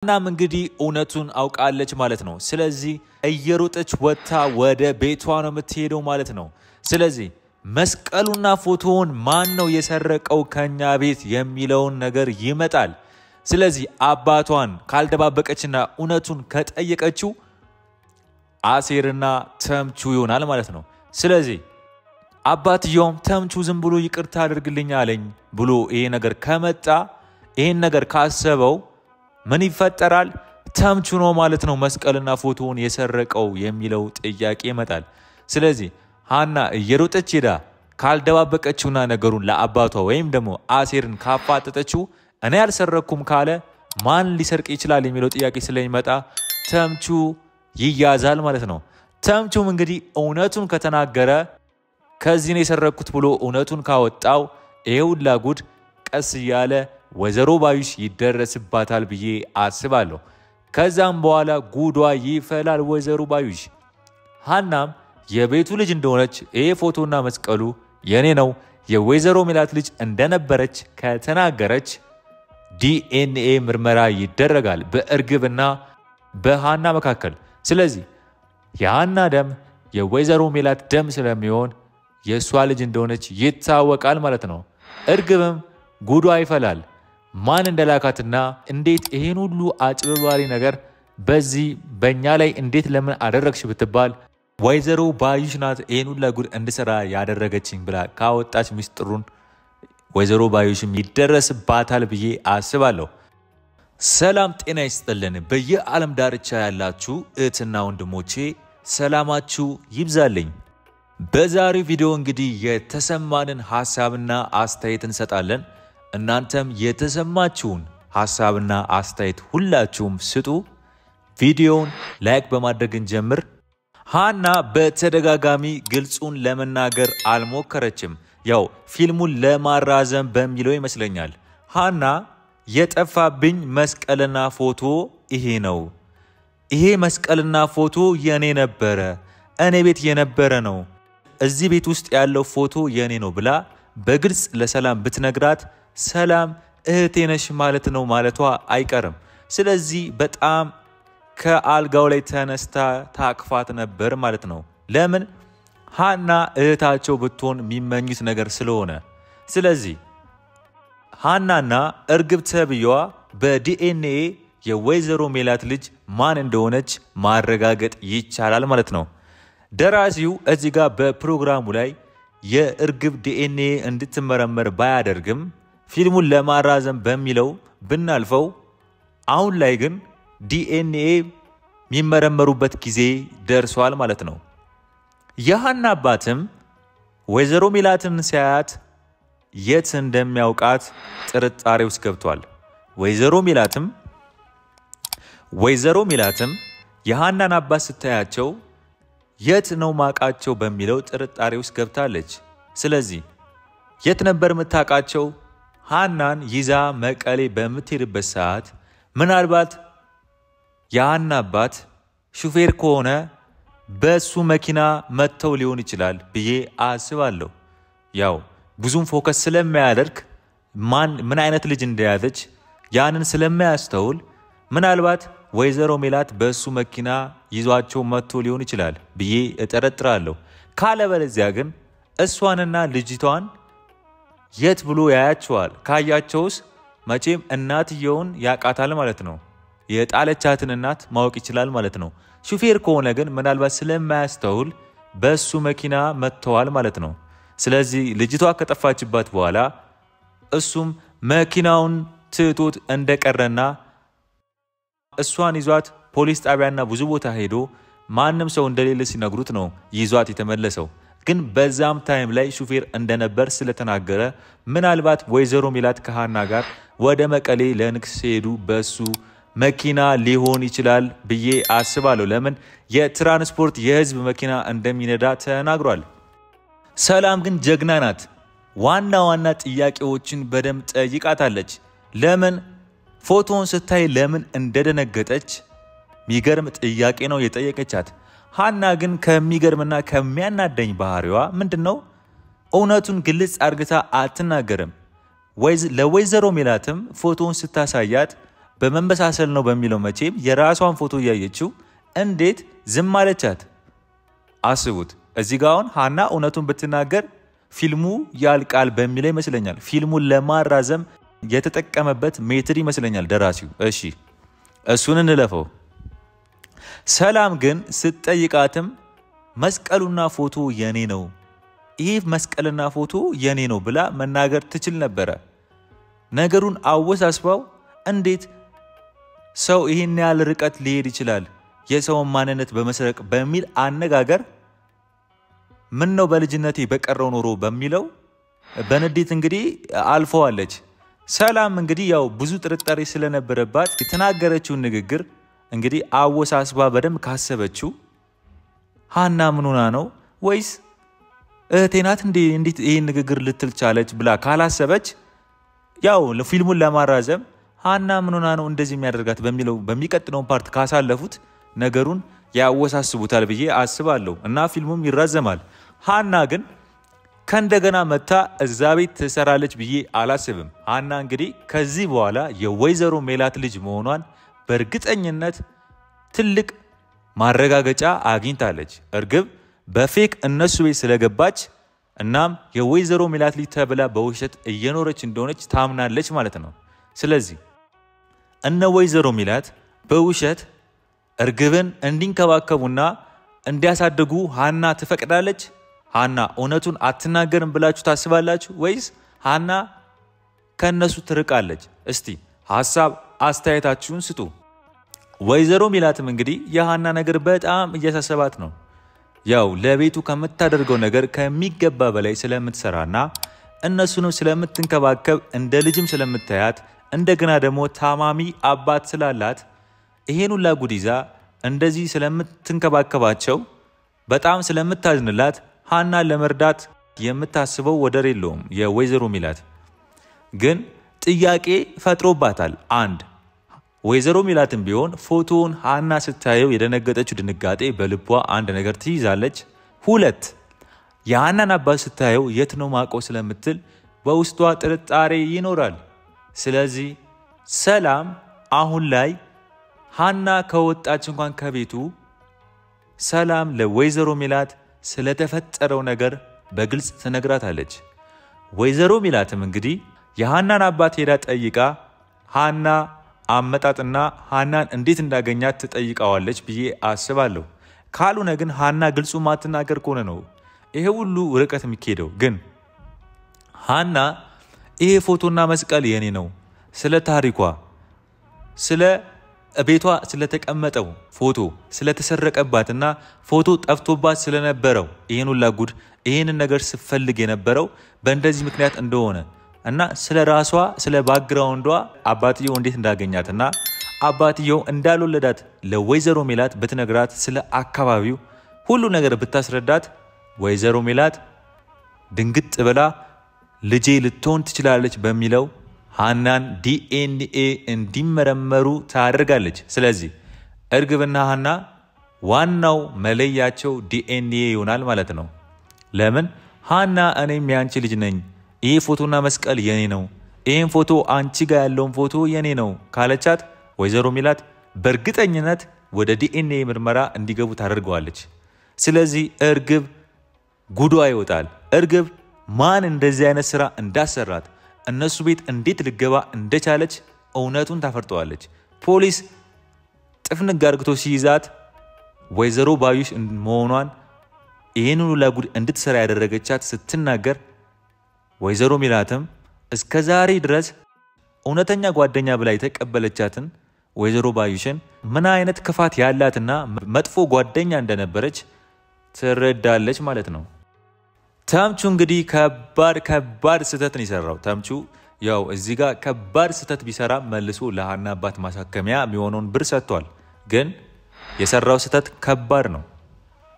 እናም እንግዲህ እውነቱን አውቃለች ማለት ነው። ስለዚህ እየሮጠች ወጣ ወደ ቤቷ ነው የምትሄደው ማለት ነው። ስለዚህ መስቀሉና ፎቶውን ማን ነው የሰረቀው ከኛ ቤት የሚለውን ነገር ይመጣል። ስለዚህ አባቷን ካልደባበቀችና እውነቱን ከጠየቀችው አሴርና ተምቹ ይሆናል ማለት ነው። ስለዚህ አባትየውም ተምቹ ዝም ብሎ ይቅርታ አድርግልኝ አለኝ ብሎ ይሄ ነገር ከመጣ ይሄን ነገር ካሰበው ምን ይፈጠራል? ተምቹ ነው ማለት ነው መስቀልና ፎቶውን የሰረቀው የሚለው ጥያቄ ይመጣል። ስለዚህ ሃና እየሮጠች ሄዳ ካልደባበቀችውና ነገሩን ለአባቷ ወይም ደግሞ አሴርን ካፋጠጠችው እኔ ያልሰረኩም ካለ ማን ሊሰርቅ ይችላል የሚለው ጥያቄ ስለሚመጣ ተምቹ ይያዛል ማለት ነው። ተምቹም እንግዲህ እውነቱን ከተናገረ ከዚህ ነው የሰረኩት ብሎ እውነቱን ካወጣው ይሄውላ ጉድ ቀስ እያለ ወይዘሮ ባዩሽ ይደረስባታል ብዬ አስባለሁ። ከዛም በኋላ ጉዷ ይፈላል ወይዘሮ ባዩሽ። ሃናም የቤቱ ልጅ እንደሆነች ይሄ ፎቶና መስቀሉ የኔ ነው የወይዘሮ ሜላት ልጅ እንደነበረች ከተናገረች ዲኤንኤ ምርመራ ይደረጋል በእርግብና በሃና መካከል። ስለዚህ የሃና ደም የወይዘሮ ሜላት ደም ስለሚሆን የሷ ልጅ እንደሆነች ይታወቃል ማለት ነው። እርግብም ጉዷ ይፈላል። ማን እንደላካትና እንዴት ይሄን ሁሉ አጭበርባሪ ነገር በዚህ በእኛ ላይ እንዴት ለምን አደረግሽ ብትባል ወይዘሮ ባዩሽ ናት ይሄን ሁሉ ጉድ እንድሰራ ያደረገችኝ ብላ ካወጣች ሚስጥሩን ወይዘሮ ባዩሽም ይደረስባታል ብዬ አስባለሁ። ሰላም ጤና ይስጥልን በየዓለም ዳርቻ ያላችሁ እህትና ወንድሞቼ ሰላማችሁ ይብዛልኝ። በዛሬው ቪዲዮ እንግዲህ የተሰማንን ሐሳብና አስተያየት እንሰጣለን። እናንተም የተሰማችሁን ሐሳብና አስተያየት ሁላችሁም ስጡ። ቪዲዮውን ላይክ በማድረግ እንጀምር። ሃና በተደጋጋሚ ግልጹን ለመናገር አልሞከረችም። ያው ፊልሙን ለማራዘም በሚለው ይመስለኛል። ሃና የጠፋብኝ መስቀልና ፎቶ ይሄ ነው። ይሄ መስቀልና ፎቶ የኔ ነበረ፣ እኔ ቤት የነበረ ነው። እዚህ ቤት ውስጥ ያለው ፎቶ የኔ ነው ብላ በግልጽ ለሰላም ብትነግራት ሰላም እህቴ ነሽ ማለት ነው ማለቷ አይቀርም። ስለዚህ በጣም ከአልጋው ላይ ተነስታ ታቅፋት ነበር ማለት ነው። ለምን? ሃና እህታቸው ብትሆን የሚመኙት ነገር ስለሆነ። ስለዚህ ሃናና እርግብ ተብየዋ በዲኤንኤ የወይዘሮ ሜላት ልጅ ማን እንደሆነች ማረጋገጥ ይቻላል ማለት ነው። ደራሲው እዚህ ጋር በፕሮግራሙ ላይ የእርግብ ዲኤንኤ እንድትመረመር ባያደርግም ፊልሙን ለማራዘም በሚለው ብናልፈው አሁን ላይ ግን ዲኤንኤ የሚመረመሩበት ጊዜ ደርሷል ማለት ነው። የሃና አባትም ወይዘሮ ሜላትን ሲያያት የት እንደሚያውቃት ጥርጣሬ ውስጥ ገብቷል። ወይዘሮ ሜላትም የሃናን አባት ስታያቸው የት ነው ማቃቸው በሚለው ጥርጣሬ ውስጥ ገብታለች። ስለዚህ የት ነበር የምታቃቸው? ሃናን ይዛ መቀሌ በምትሄድበት ሰዓት ምናልባት የሃና አባት ሹፌር ከሆነ በሱ መኪና መተው ሊሆን ይችላል ብዬ አስባለሁ። ያው ብዙም ፎከስ ስለማያደርግ ምን አይነት ልጅ እንደያዘች ያንን ስለማያስተውል ምናልባት ወይዘሮ ሜላት በሱ መኪና ይዟቸው መጥቶ ሊሆን ይችላል ብዬ እጠረጥራለሁ። ካለበለዚያ ግን እሷንና ልጅቷን የት ብሎ ያያቸዋል? ካያቸውስ መቼም እናትየውን ያቃታል ማለት ነው። የጣለቻትን እናት ማወቅ ይችላል ማለት ነው። ሹፌር ከሆነ ግን ምናልባት ስለማያስተውል በሱ መኪና መጥተዋል ማለት ነው። ስለዚህ ልጅቷ ከጠፋችባት በኋላ እሱም መኪናውን ትቶት እንደቀረና እሷን ይዟት ፖሊስ ጣቢያና ብዙ ቦታ ሄዶ ማንም ሰው እንደሌለ ሲነግሩት ነው ይዟት የተመለሰው። ግን በዛም ታይም ላይ ሹፌር እንደነበር ስለተናገረ ምናልባት ወይዘሮ ሜላት ከሃና ጋር ወደ መቀሌ ለንግስ ሄዱ በሱ መኪና ሊሆን ይችላል ብዬ አስባለሁ። ለምን? የትራንስፖርት የህዝብ መኪና እንደሚነዳ ተናግሯል። ሰላም ግን ጀግና ናት። ዋና ጥያቄዎችን በደንብ ጠይቃታለች። ለምን ፎቶውን ስታይ ለምን እንደደነገጠች ሚገርም ጥያቄ ነው የጠየቀቻት። ሃና ግን ከሚገርምና ከሚያናደኝ ባህሪዋ ምንድነው? እውነቱን ግልጽ አርግታ አትናገርም። ለወይዘሮ ሜላትም ፎቶውን ስታሳያት በመመሳሰል ነው በሚለው መቼም የራሷን ፎቶ ያየችው እንዴት ዝም አለቻት? አስቡት። እዚህ ጋር አሁን ሃና እውነቱን ብትናገር ፊልሙ ያልቃል በሚለው ይመስለኛል። ፊልሙን ለማራዘም የተጠቀመበት ሜትድ ይመስለኛል ደራሲው። እሺ እሱን እንለፈው። ሰላም ግን ስትጠይቃትም መስቀሉና ፎቶ የኔ ነው፣ ይህ መስቀልና ፎቶ የኔ ነው ብላ መናገር ትችል ነበረ። ነገሩን አወሳስባው እንዴት ሰው ይህን ያህል ርቀት ሊሄድ ይችላል የሰውን ማንነት በመስረቅ በሚል አነጋገር ምን ነው በልጅነቴ በቀረው ኖሮ በሚለው በንዴት እንግዲህ አልፈዋለች። ሰላም እንግዲህ ያው ብዙ ጥርጣሬ ስለነበረባት የተናገረችውን ንግግር እንግዲህ አወሳስባ በደንብ ካሰበችው ሃና ምን ሆና ነው ወይስ እህቴ ናት እንዴት ይሄን ንግግር ልትል ቻለች ብላ ካላሰበች ያው ለፊልሙን ለማራዘም ሃና ምን ሆና ነው እንደዚህ የሚያደርጋት በሚለው በሚቀጥለው ፓርት ካሳለፉት ነገሩን ያወሳስቡታል ብዬ አስባለሁ እና ፊልሙም ይራዘማል። ሃና ግን ከእንደገና መታ እዛ ቤት ትሰራለች ብዬ አላስብም። ሃና እንግዲህ ከዚህ በኋላ የወይዘሮ ሜላት ልጅ መሆኗን በእርግጠኝነት ትልቅ ማረጋገጫ አግኝታለች። እርግብ በፌክ እነሱ ቤት ስለገባች እናም የወይዘሮ ሜላት ልጅ ተብላ በውሸት እየኖረች እንደሆነች ታምናለች ማለት ነው። ስለዚህ እነ ወይዘሮ ሜላት በውሸት እርግብን እንዲንከባከቡና እንዲያሳድጉ ሃና ትፈቅዳለች? ሃና እውነቱን አትናገርም ብላችሁ ታስባላችሁ ወይስ ሃና ከነሱ ትርቃለች? እስቲ ሐሳብ አስተያየታችሁን ስጡ። ወይዘሮ ሜላትም እንግዲህ የሃና ነገር በጣም እያሳሰባት ነው። ያው ለቤቱ ከምታደርገው ነገር ከሚገባ በላይ ስለምትሰራና እነሱንም ስለምትንከባከብ እንደ ልጅም ስለምታያት እንደገና ደግሞ ታማሚ አባት ስላላት ይሄን ሁላ ጉድ ይዛ እንደዚህ ስለምትንከባከባቸው በጣም ስለምታዝንላት ሃናን ለመርዳት የምታስበው ወደር የለውም። የወይዘሮ ሜላት ግን ጥያቄ ፈጥሮባታል። አንድ ወይዘሮ ሜላትም ቢሆን ፎቶውን ሃና ስታየው የደነገጠችው ድንጋጤ በልቧ አንድ ነገር ትይዛለች። ሁለት የሃናን አባት ስታየው የት ነው ማቀው ስለምትል በውስጧ ጥርጣሬ ይኖራል። ስለዚህ ሰላም አሁን ላይ ሃና ከወጣች እንኳን ከቤቱ ሰላም ለወይዘሮ ሜላት ስለተፈጠረው ነገር በግልጽ ትነግራታለች። ወይዘሮ ሜላትም እንግዲህ የሃናን አባት ሄዳ ጠይቃ ሃና አመጣጥና ሃናን እንዴት እንዳገኛት ትጠይቃዋለች ብዬ አስባለሁ። ካልሆነ ግን ሃና ግልጹ ማትናገር ከሆነ ነው ይሄ ሁሉ ርቀት የሚኬደው። ግን ሃና ይሄ ፎቶና መስቀል የኔ ነው፣ ስለ ታሪኳ ስለ ቤቷ ስለተቀመጠው ፎቶ ስለተሰረቀባትና ፎቶ ጠፍቶባት ስለነበረው ይሄን ሁላ ጉድ ይሄን ነገር ስፈልግ የነበረው በእንደዚህ ምክንያት እንደሆነ እና ስለ ራሷ ስለ ባክግራውንዷ አባትየው እንዴት እንዳገኛትና አባትየው እንዳልወለዳት ለወይዘሮ ሜላት ብትነግራት ስለ አካባቢው ሁሉ ነገር ብታስረዳት ወይዘሮ ሜላት ድንግጥ ብላ ልጄ ልትሆን ትችላለች በሚለው ሃናን ዲኤንኤ እንዲመረመሩ ታደርጋለች። ስለዚህ እርግብና ሃና ዋናው መለያቸው ዲኤንኤ ይሆናል ማለት ነው። ለምን ሃና እኔም ያንቺ ልጅ ነኝ፣ ይሄ ፎቶና መስቀል የኔ ነው፣ ይሄን ፎቶ አንቺ ጋር ያለውን ፎቶ የኔ ነው ካለቻት ወይዘሮ ሜላት በእርግጠኝነት ወደ ዲኤንኤ ምርመራ እንዲገቡ ታደርገዋለች። ስለዚህ እርግብ ጉዷ ይወጣል። እርግብ ማን እንደዚህ አይነት ስራ እንዳሰራት እነሱ ቤት እንዴት ልገባ እንደቻለች እውነቱን ታፈርጠዋለች። ፖሊስ ጥፍንግ አርግቶ ሲይዛት ወይዘሮ ባዩሽ መሆኗን ይሄን ሁሉ ለጉድ እንድትሰራ ያደረገቻት ስትናገር ወይዘሮ ሜላትም እስከዛሬ ድረስ እውነተኛ ጓደኛ ብላ የተቀበለቻትን ወይዘሮ ባዩሽን ምን አይነት ክፋት ያላትና መጥፎ ጓደኛ እንደነበረች ትረዳለች ማለት ነው። ተምቹ እንግዲህ ከባድ ስህተትን ይሰራው። ተምቹ ያው እዚህ ጋር ከባድ ስህተት ቢሰራ መልሶ ለሃና አባት ማሳከሚያ የሚሆነውን ብር ሰጥቷል። ግን የሰራው ስህተት ከባድ ነው።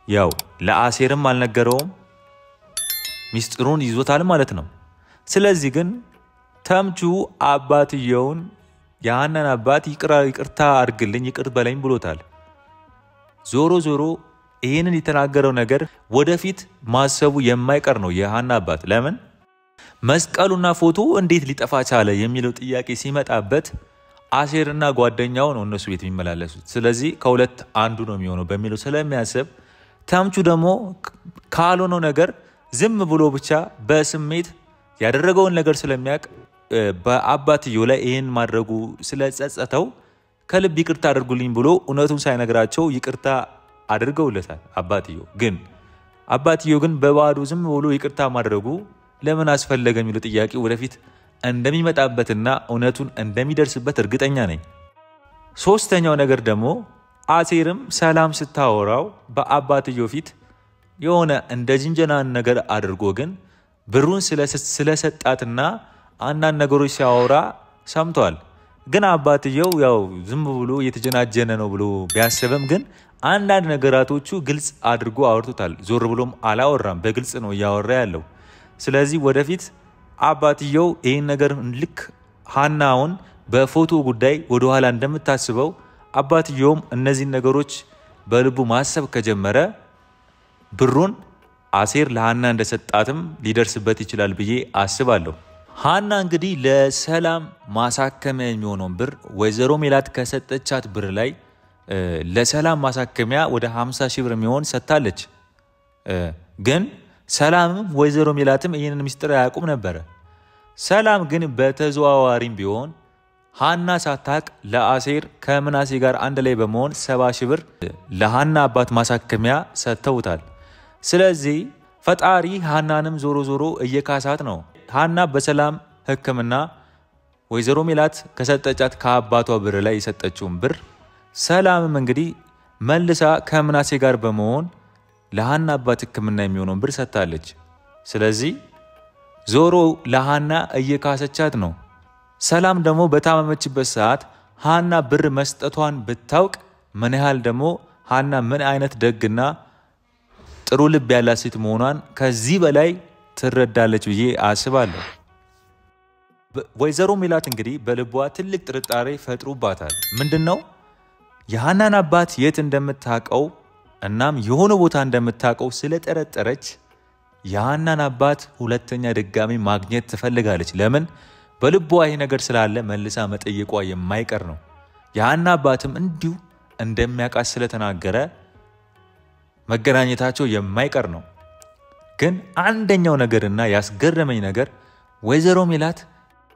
ያው ለአሴርም አልነገረውም፣ ሚስጥሩን ይዞታል ማለት ነው። ስለዚህ ግን ተምቹ አባትየውን የሃናን አባት ይቅርታ አድርግልኝ ይቅር በለኝ ብሎታል። ዞሮ ዞሮ ይሄንን የተናገረው ነገር ወደፊት ማሰቡ የማይቀር ነው የሃና አባት። ለምን መስቀሉና ፎቶ እንዴት ሊጠፋ ቻለ የሚለው ጥያቄ ሲመጣበት አሴርና ጓደኛው ነው እነሱ ቤት የሚመላለሱት። ስለዚህ ከሁለት አንዱ ነው የሚሆነው በሚለው ስለሚያስብ ተምቹ ደግሞ ካልሆነው ነገር ዝም ብሎ ብቻ በስሜት ያደረገውን ነገር ስለሚያቅ በአባትየው ላይ ይሄን ማድረጉ ስለጸጸተው ከልብ ይቅርታ አድርጉልኝ ብሎ እውነቱን ሳይነግራቸው ይቅርታ አድርገውለታል። አባትየው ግን በባዶ ዝም ብሎ ይቅርታ ማድረጉ ለምን አስፈለገ የሚለው ጥያቄ ወደፊት እንደሚመጣበትና እውነቱን እንደሚደርስበት እርግጠኛ ነኝ። ሶስተኛው ነገር ደግሞ አሴርም ሰላም ስታወራው በአባትየው ፊት የሆነ እንደ ጅንጀናን ነገር አድርጎ ግን ብሩን ስለሰጣትና አንዳንድ ነገሮች ሲያወራ ሰምቷል። ግን አባትየው ያው ዝም ብሎ የተጀናጀነ ነው ብሎ ቢያስብም ግን አንዳንድ ነገራቶቹ ግልጽ አድርጎ አወርቶታል። ዞር ብሎም አላወራም፣ በግልጽ ነው ያወራ ያለው። ስለዚህ ወደፊት አባትየው ይሄን ነገር ልክ ሃናውን በፎቶ ጉዳይ ወደ ኋላ እንደምታስበው አባትየውም እነዚህ ነገሮች በልቡ ማሰብ ከጀመረ ብሩን አሴር ለሃና እንደሰጣትም ሊደርስበት ይችላል ብዬ አስባለሁ። ሃና እንግዲህ ለሰላም ማሳከሚያ የሚሆነውን ብር ወይዘሮ ሜላት ከሰጠቻት ብር ላይ ለሰላም ማሳከሚያ ወደ 50 ሺህ ብር የሚሆን ሰጥታለች። ግን ሰላም ወይዘሮ ሜላትም ይሄንን ምስጢር አያውቁም ነበር። ሰላም ግን በተዘዋዋሪም ቢሆን ሃና ሳታቅ ለአሴር ከምናሴ ጋር አንድ ላይ በመሆን 70 ሺህ ብር ለሃና አባት ማሳከሚያ ሰጥተውታል። ስለዚህ ፈጣሪ ሃናንም ዞሮ ዞሮ እየካሳት ነው። ሃና በሰላም ሕክምና ወይዘሮ ሜላት ከሰጠቻት ከአባቷ ብር ላይ የሰጠችውን ብር ሰላምም እንግዲህ መልሳ ከምናሴ ጋር በመሆን ለሃና አባት ሕክምና የሚሆነውን ብር ሰጥታለች። ስለዚህ ዞሮ ለሃና እየካሰቻት ነው። ሰላም ደግሞ በታመመችበት ሰዓት ሃና ብር መስጠቷን ብታውቅ ምን ያህል ደግሞ ሃና ምን አይነት ደግና ጥሩ ልብ ያላት ሴት መሆኗን ከዚህ በላይ ትረዳለች ብዬ አስባለሁ። ወይዘሮ ሜላት እንግዲህ በልቧ ትልቅ ጥርጣሬ ፈጥሩባታል። ምንድነው? የሃናን አባት የት እንደምታቀው እናም የሆነ ቦታ እንደምታቀው ስለጠረጠረች የሃናን አባት ሁለተኛ ድጋሚ ማግኘት ትፈልጋለች። ለምን? በልቧ ይሄ ነገር ስላለ መልሳ መጠየቋ የማይቀር ነው። የሃና አባትም እንዲሁ እንደሚያውቃት ስለተናገረ መገናኘታቸው የማይቀር ነው። ግን አንደኛው ነገርና ያስገረመኝ ነገር ወይዘሮ ሜላት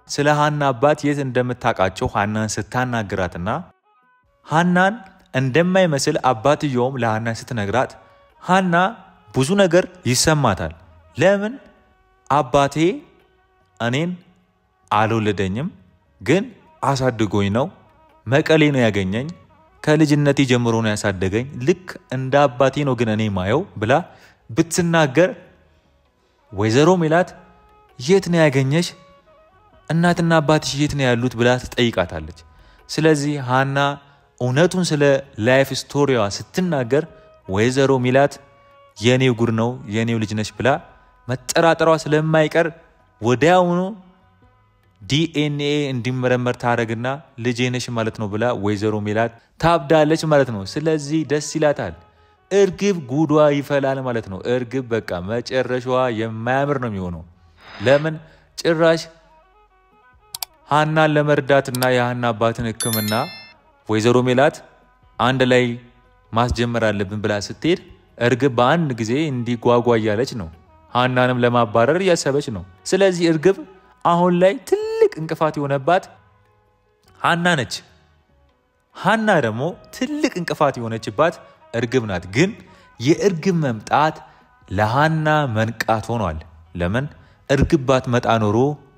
ስለ ሃና አባት የት እንደምታውቃቸው ሃናን ስታናግራትና ሃናን እንደማይመስል አባትየውም ለሃና ስትነግራት ሃና ብዙ ነገር ይሰማታል። ለምን? አባቴ እኔን አልወለደኝም፣ ግን አሳድጎኝ ነው። መቀሌ ነው ያገኘኝ፣ ከልጅነቴ ጀምሮ ነው ያሳደገኝ፣ ልክ እንደ አባቴ ነው ግን እኔ ማየው ብላ ብትናገር ወይዘሮ ሜላት የት ነው ያገኘሽ? እናትና አባትሽ የት ነው ያሉት ብላ ትጠይቃታለች። ስለዚህ ሃና እውነቱን ስለ ላይፍ ስቶሪዋ ስትናገር ወይዘሮ ሜላት የኔው ጉር ነው የኔው ልጅ ነሽ ብላ መጠራጠሯ ስለማይቀር ወዲያውኑ ዲኤንኤ እንዲመረመር ታረግና ልጄ ነሽ ማለት ነው ብላ ወይዘሮ ሜላት ታብዳለች ማለት ነው። ስለዚህ ደስ ይላታል። እርግብ ጉዷ ይፈላል ማለት ነው። እርግብ በቃ መጨረሻዋ የማያምር ነው የሚሆነው። ለምን? ጭራሽ ሃናን ለመርዳትና የሃና አባትን ሕክምና ወይዘሮ ሜላት አንድ ላይ ማስጀመር አለብን ብላ ስትሄድ እርግብ በአንድ ጊዜ እንዲጓጓ እያለች ነው። ሃናንም ለማባረር እያሰበች ነው። ስለዚህ እርግብ አሁን ላይ ትልቅ እንቅፋት የሆነባት ሃና ነች። ሃና ደግሞ ትልቅ እንቅፋት የሆነችባት እርግብ ናት። ግን የእርግብ መምጣት ለሃና መንቃት ሆኗል። ለምን? እርግብ ባትመጣ ኖሮ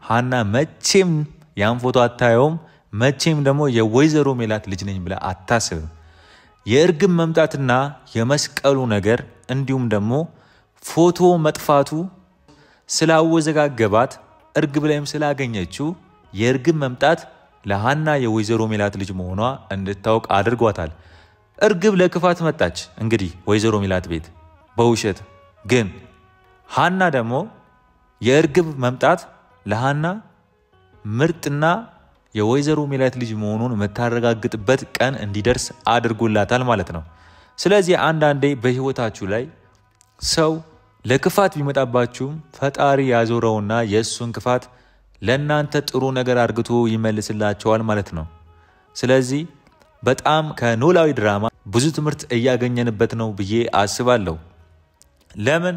ሃና መቼም ያን ፎቶ አታየውም፣ መቼም ደግሞ የወይዘሮ ሜላት ልጅ ነኝ ብላ አታስብም። የእርግብ መምጣትና የመስቀሉ ነገር እንዲሁም ደግሞ ፎቶ መጥፋቱ ስላወዘጋገባት እርግብ ላይም ስላገኘችው የእርግብ መምጣት ለሃና የወይዘሮ ሜላት ልጅ መሆኗ እንድታውቅ አድርጓታል። እርግብ ለክፋት መጣች እንግዲህ ወይዘሮ ሜላት ቤት በውሸት። ግን ሃና ደግሞ የእርግብ መምጣት ለሃና ምርጥና የወይዘሮ ሜላት ልጅ መሆኑን መታረጋግጥበት ቀን እንዲደርስ አድርጎላታል ማለት ነው። ስለዚህ አንዳንዴ በህይወታችሁ ላይ ሰው ለክፋት ቢመጣባችሁም ፈጣሪ ያዞረውና የሱን ክፋት ለናንተ ጥሩ ነገር አርግቶ ይመልስላችኋል ማለት ነው። ስለዚህ በጣም ከኖላዊ ድራማ ብዙ ትምህርት እያገኘንበት ነው ብዬ አስባለሁ። ለምን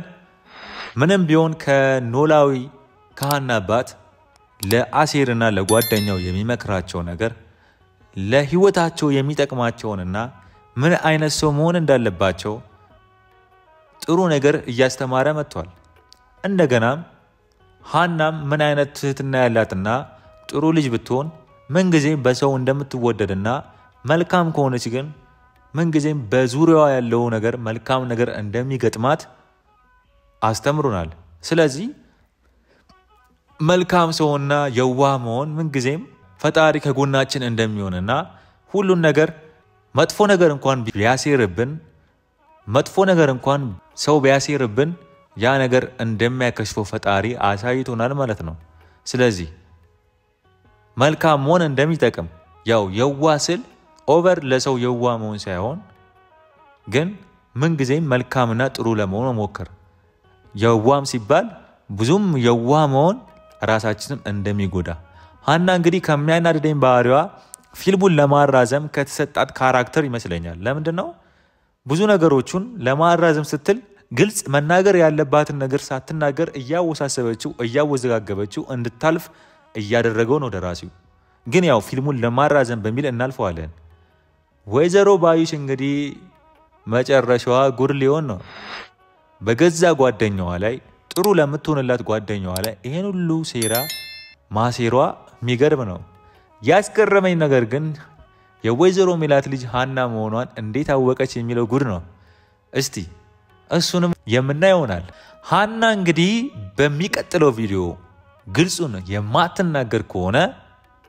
ምንም ቢሆን ከኖላዊ ካህና አባት ለአሴርና ለጓደኛው የሚመክራቸው ነገር ለህይወታቸው የሚጠቅማቸውንና ምን አይነት ሰው መሆን እንዳለባቸው ጥሩ ነገር እያስተማረ መጥቷል። እንደገናም ሃናም ምን አይነት ትህትና ያላትና ጥሩ ልጅ ብትሆን ምንጊዜም በሰው እንደምትወደድና መልካም ከሆነች ግን ምንጊዜም በዙሪያዋ ያለው ነገር መልካም ነገር እንደሚገጥማት አስተምሩናል። ስለዚህ መልካም ሰውና የዋህ መሆን ምንጊዜም ፈጣሪ ከጎናችን እንደሚሆንና ሁሉን ነገር መጥፎ ነገር እንኳን ቢያሴርብን መጥፎ ነገር እንኳን ሰው ቢያሴርብን ያ ነገር እንደማይከሽፈው ፈጣሪ አሳይቶናል ማለት ነው። ስለዚህ መልካም መሆን እንደሚጠቅም ያው የዋህ ስል ኦቨር ለሰው የዋህ መሆን ሳይሆን ግን ምንጊዜም መልካምና ጥሩ ለመሆን መሞከር። የዋህም ሲባል ብዙም የዋህ መሆን ራሳችንም እንደሚጎዳ ሃና እንግዲህ ከሚያናድደኝ ባህሪዋ ፊልሙን ለማራዘም ከተሰጣት ካራክተር ይመስለኛል። ለምንድነው ብዙ ነገሮችን ለማራዘም ስትል ግልጽ መናገር ያለባትን ነገር ሳትናገር እያወሳሰበችው እያወዘጋገበችው እንድታልፍ እያደረገው ነው ደራሲው። ግን ያው ፊልሙን ለማራዘም በሚል እናልፈዋለን። ወይዘሮ ባዩሽ እንግዲህ መጨረሻዋ ጉር ሊሆን ነው። በገዛ ጓደኛዋ ላይ ጥሩ ለምትሆንላት ጓደኛዋ ላይ ይሄን ሁሉ ሴራ ማሴሯ የሚገርም ነው። ያስገረመኝ ነገር ግን የወይዘሮ ሜላት ልጅ ሃና መሆኗን እንዴት አወቀች የሚለው ጉድ ነው። እስቲ እሱንም የምናየው ይሆናል። ሃና እንግዲህ በሚቀጥለው ቪዲዮ ግልጹን የማትናገር ከሆነ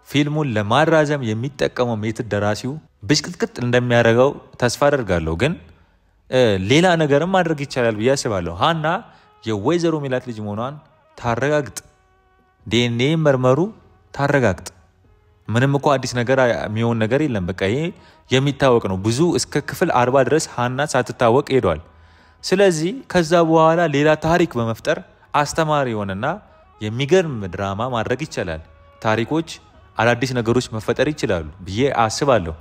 ፊልሙን ለማራዘም የሚጠቀመው ሜትድ ደራሲው ብሽቅጥቅጥ እንደሚያደርገው ተስፋ አደርጋለሁ። ግን ሌላ ነገርም ማድረግ ይቻላል ብዬ አስባለሁ። ሃና የወይዘሮ ሜላት ልጅ መሆኗን ታረጋግጥ፣ ዲኤንኤ መርመሩ ታረጋግጥ። ምንም እኮ አዲስ ነገር የሚሆን ነገር የለም። በቃ ይሄ የሚታወቅ ነው። ብዙ እስከ ክፍል 40 ድረስ ሃና ሳትታወቅ ሄዷል። ስለዚህ ከዛ በኋላ ሌላ ታሪክ በመፍጠር አስተማሪ የሆነና የሚገርም ድራማ ማድረግ ይቻላል። ታሪኮች አዳዲስ ነገሮች መፈጠር ይችላሉ ብዬ አስባለሁ።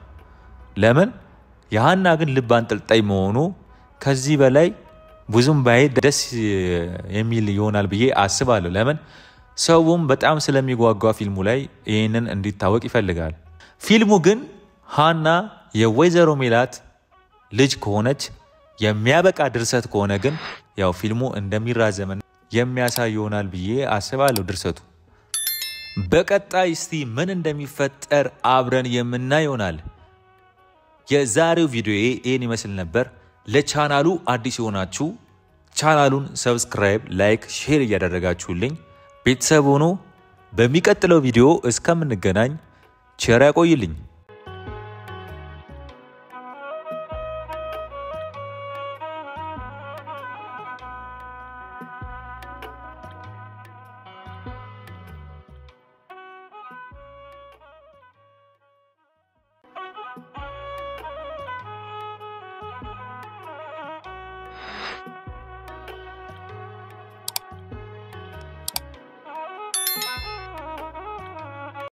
ለምን የሃና ግን ልብ አንጠልጣይ መሆኑ ከዚህ በላይ ብዙም ባይሄድ ደስ የሚል ይሆናል ብዬ አስባለሁ። ለምን ሰውም በጣም ስለሚጓጓ ፊልሙ ላይ ይሄንን እንዲታወቅ ይፈልጋል። ፊልሙ ግን ሃና የወይዘሮ ሜላት ልጅ ከሆነች የሚያበቃ ድርሰት ከሆነ ግን ያው ፊልሙ እንደሚራዘም የሚያሳይ ይሆናል ብዬ አስባለሁ ድርሰቱ። በቀጣይ እስቲ ምን እንደሚፈጠር አብረን የምናይ ይሆናል። የዛሬው ቪዲዮ ይሄን ይመስል ነበር። ለቻናሉ አዲስ የሆናችሁ ቻናሉን ሰብስክራይብ፣ ላይክ፣ ሼር እያደረጋችሁልኝ ቤተሰብ ሆኖ በሚቀጥለው ቪዲዮ እስከምንገናኝ ቸር ያቆይልኝ።